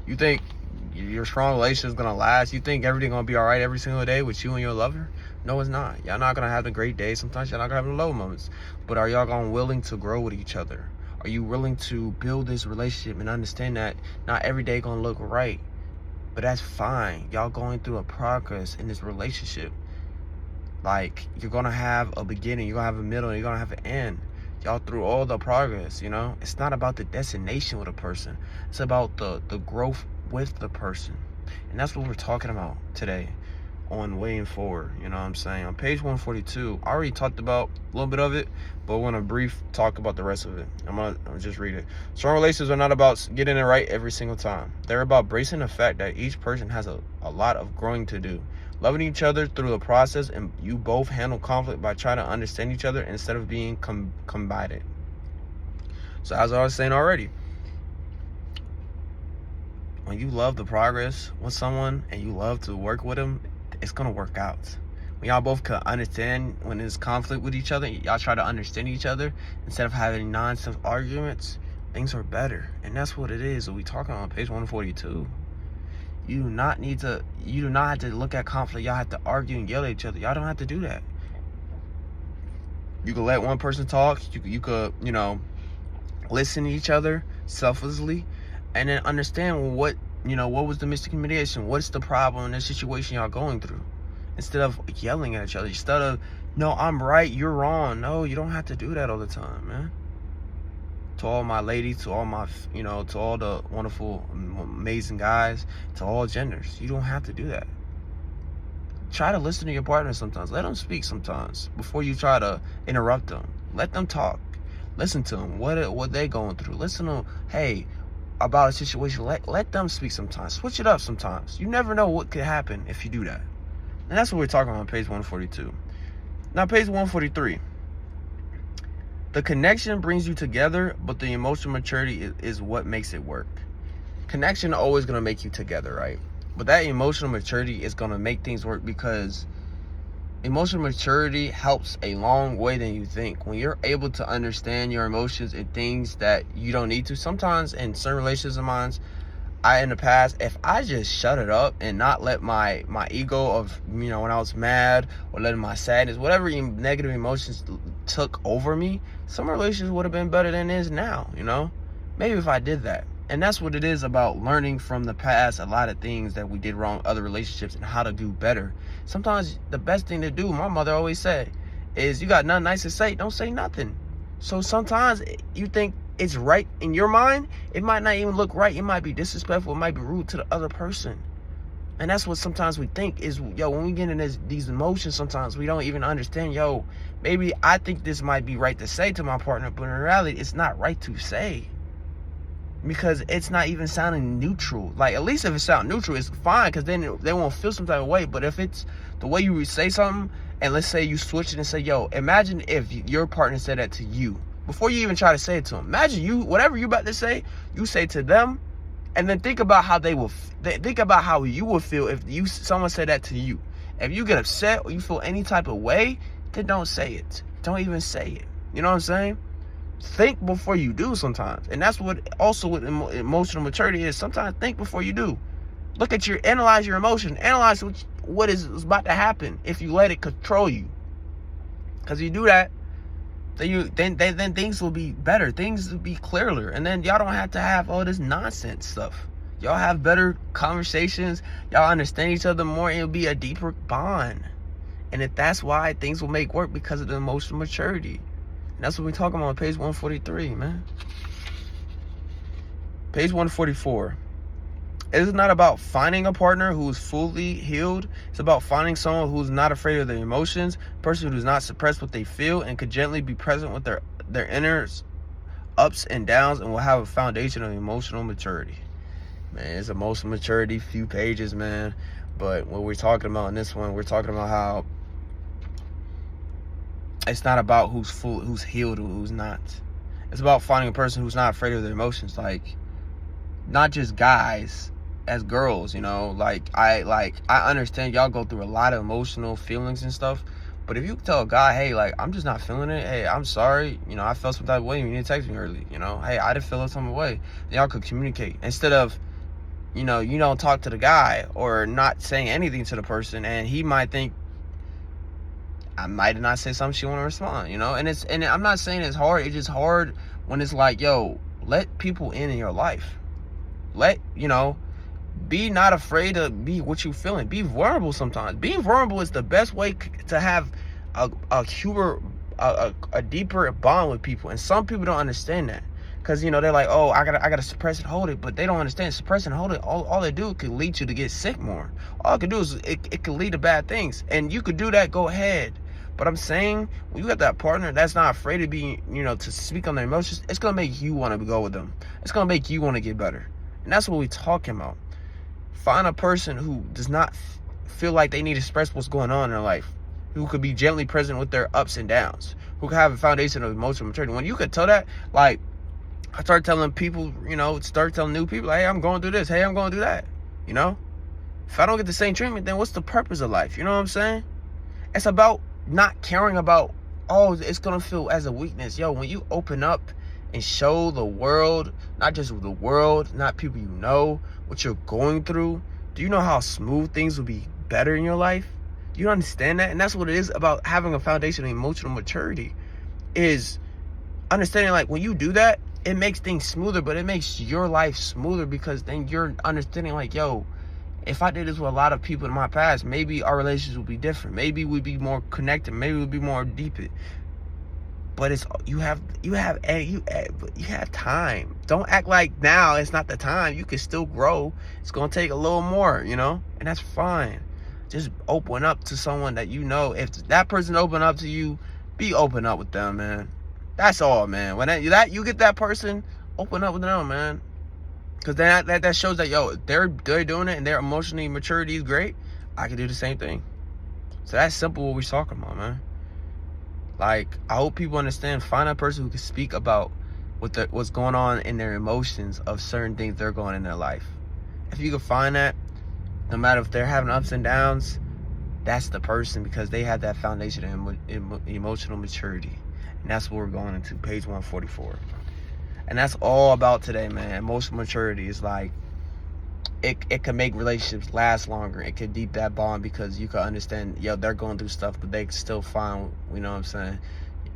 You think your strong relationship is gonna last? You think everything gonna be all right every single day with you and your lover? No, it's not. Y'all not gonna have the great days. Sometimes y'all not gonna have the low moments. But are y'all gonna willing to grow with each other? Are you willing to build this relationship and understand that not every day gonna look right? But that's fine. Y'all going through a progress in this relationship. Like, you're gonna have a beginning, you're gonna have a middle, and you're gonna have an end. Y'all through all the progress, you know? It's not about the destination with a person. It's about the growth with the person. And that's what we're talking about today on Weighing Forward, you know what I'm saying? On page 142, I already talked about a little bit of it, but I want to brief talk about the rest of it. I'm gonna just read it. Strong relationships are not about getting it right every single time. They're about bracing the fact that each person has a lot of growing to do. Loving each other through the process, and you both handle conflict by trying to understand each other instead of being combated. So as I was saying already, when you love the progress with someone and you love to work with them, it's gonna work out. When y'all both can understand when there's conflict with each other, y'all try to understand each other instead of having nonsense arguments, things are better. And that's what it is. So we talking on page 142. You do not have to look at conflict. Y'all have to argue and yell at each other. Y'all don't have to do that. You could let one person talk. You could, listen to each other selflessly, and then understand what was the miscommunication. What's the problem in the situation y'all going through? Instead of yelling at each other. Instead of, no, I'm right, you're wrong. No, you don't have to do that all the time, man. To all my ladies, to all my, to all the wonderful, amazing guys, to all genders, you don't have to do that. Try to listen to your partner sometimes. Let them speak sometimes before you try to interrupt them. Let them talk. Listen to them. What they going through. Listen to them. Hey, about a situation. Let them speak sometimes. Switch it up sometimes. You never know what could happen if you do that. And that's what we're talking about on page 142. Now, page 143. The connection brings you together, but the emotional maturity is what makes it work. Connection always going to make you together, right? But that emotional maturity is going to make things work, because emotional maturity helps a long way than you think. When you're able to understand your emotions and things that you don't need to, sometimes in certain relationships of mine, in the past, if I just shut it up and not let my ego of, when I was mad, or letting my sadness, whatever negative emotions took over me, some relationships would have been better than it is now, Maybe if I did that. And that's what it is about learning from the past, a lot of things that we did wrong, other relationships, and how to do better. Sometimes the best thing to do, my mother always said, is you got nothing nice to say, don't say nothing. So sometimes you think it's right in your mind, it might not even look right. It might be disrespectful, it might be rude to the other person. And that's what sometimes we think is, when we get in these emotions, sometimes we don't even understand, maybe I think this might be right to say to my partner, but in reality, it's not right to say. Because it's not even sounding neutral. Like, at least if it sounds neutral, it's fine, because then they won't feel some type of way. But if it's the way you say something, and let's say you switch it and say, imagine if your partner said that to you, before you even try to say it to them. Imagine whatever you about to say, you say to them, and then think about how think about how you would feel if someone said that to you. If you get upset or you feel any type of way, then don't say it. Don't even say it. You know what I'm saying? Think before you do sometimes. And that's what emotional maturity is. Sometimes think before you do. Analyze your emotion. Analyze what is about to happen if you let it control you. Because you do that, then things will be better. Things will be clearer. And then y'all don't have to have all this nonsense stuff. Y'all have better conversations. Y'all understand each other more. It'll be a deeper bond. And if that's why things will make work, because of the emotional maturity. That's what we're talking about on page 143, man. Page 144. It is not about finding a partner who's fully healed. It's about finding someone who's not afraid of their emotions, a person who does not suppress what they feel, and could gently be present with their inner ups and downs, and will have a foundation of emotional maturity. Man, it's emotional maturity, few pages, man. But what we're talking about in this one, we're talking about how it's not about who's healed or who's not. It's about finding a person who's not afraid of their emotions. Like, not just guys, as girls, I understand y'all go through a lot of emotional feelings and stuff. But if you tell a guy, hey, I'm just not feeling it. Hey, I'm sorry. I felt some type of way. You need to text me early. Hey, I didn't feel some type of way. Then y'all could communicate instead of you know, you don't talk to the guy or not saying anything to the person, and he might think, I might not say something she want to respond, you know? And I'm not saying it's hard. It's just hard when it's like, yo, let people in your life. You know, be not afraid to be what you feeling. Be vulnerable sometimes. Being vulnerable is the best way to have a deeper bond with people. And some people don't understand that. Because, you know, they're like, oh, I gotta suppress and hold it. But they don't understand. Suppress and hold it, all they do could lead you to get sick more. All it could do is it could lead to bad things. And you could do that, go ahead. But I'm saying, when you got that partner that's not afraid to be, you know, to speak on their emotions, it's going to make you want to go with them. It's going to make you want to get better. And that's what we're talking about. Find a person who does not feel like they need to express what's going on in their life, who could be gently present with their ups and downs, who can have a foundation of emotional maturity. When you could tell that, like, I start telling people, you know, start telling new people, hey, I'm going through this. Hey, I'm going through that. You know? If I don't get the same treatment, then what's the purpose of life? You know what I'm saying? It's about not caring about, oh, it's going to feel as a weakness. Yo, when you open up and show the world, not just the world, not people you know, what you're going through, do you know how smooth things will be better in your life? Do you understand that? And that's what it is about having a foundation of emotional maturity, is understanding, like, when you do that, it makes things smoother, but it makes your life smoother, because then you're understanding, like, yo, if I did this with a lot of people in my past, maybe our relationships would be different. Maybe we'd be more connected. Maybe we'd be more deep. But it's you have time. Don't act like now it's not the time. You can still grow. It's gonna take a little more, you know, and that's fine. Just open up to someone that you know. If that person open up to you, be open up with them, man. That's all, man. When you get that person, open up with them, man. Because that shows that, yo, they're doing it and their emotional maturity is great. I can do the same thing. So that's simple what we're talking about, man. Like, I hope people understand. Find a person who can speak about what's going on in their emotions of certain things they're going in their life. If you can find that, no matter if they're having ups and downs, that's the person, because they have that foundation of emotional maturity. And that's what we're going into, page 144. And that's all about today, man. Emotional maturity is like, it can make relationships last longer. It can deep that bond, because you can understand, yo, they're going through stuff, but they can still find, you know what I'm saying?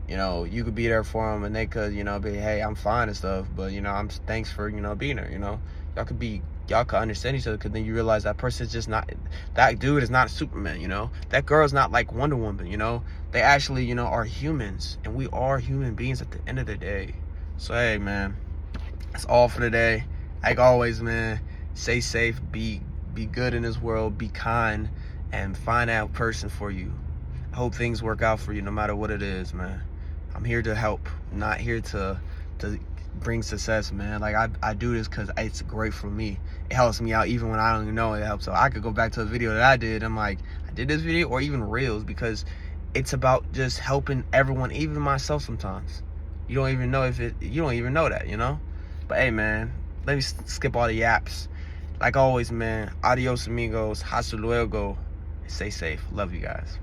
You know, you could be there for them, and they could, you know, be, hey, I'm fine and stuff, but, you know, thanks for, you know, being there, you know? Y'all could understand each other, because then you realize that person's just not, that dude is not Superman, you know? That girl's not like Wonder Woman, you know? They actually, you know, are humans, and we are human beings at the end of the day. So, hey, man, that's all for today. Like always, man, stay safe, be good in this world, be kind, and find that person for you. I hope things work out for you no matter what it is, man. I'm here to help, not here to bring success, man. Like, I do this because it's great for me. It helps me out even when I don't even know it helps. So I could go back to a video that I did. I'm like, I did this video, or even reels, because it's about just helping everyone, even myself sometimes. You don't even know you don't even know that, you know? But hey, man, let me skip all the yaps. Like always, man, adios amigos, hasta luego. Stay safe. Love you guys.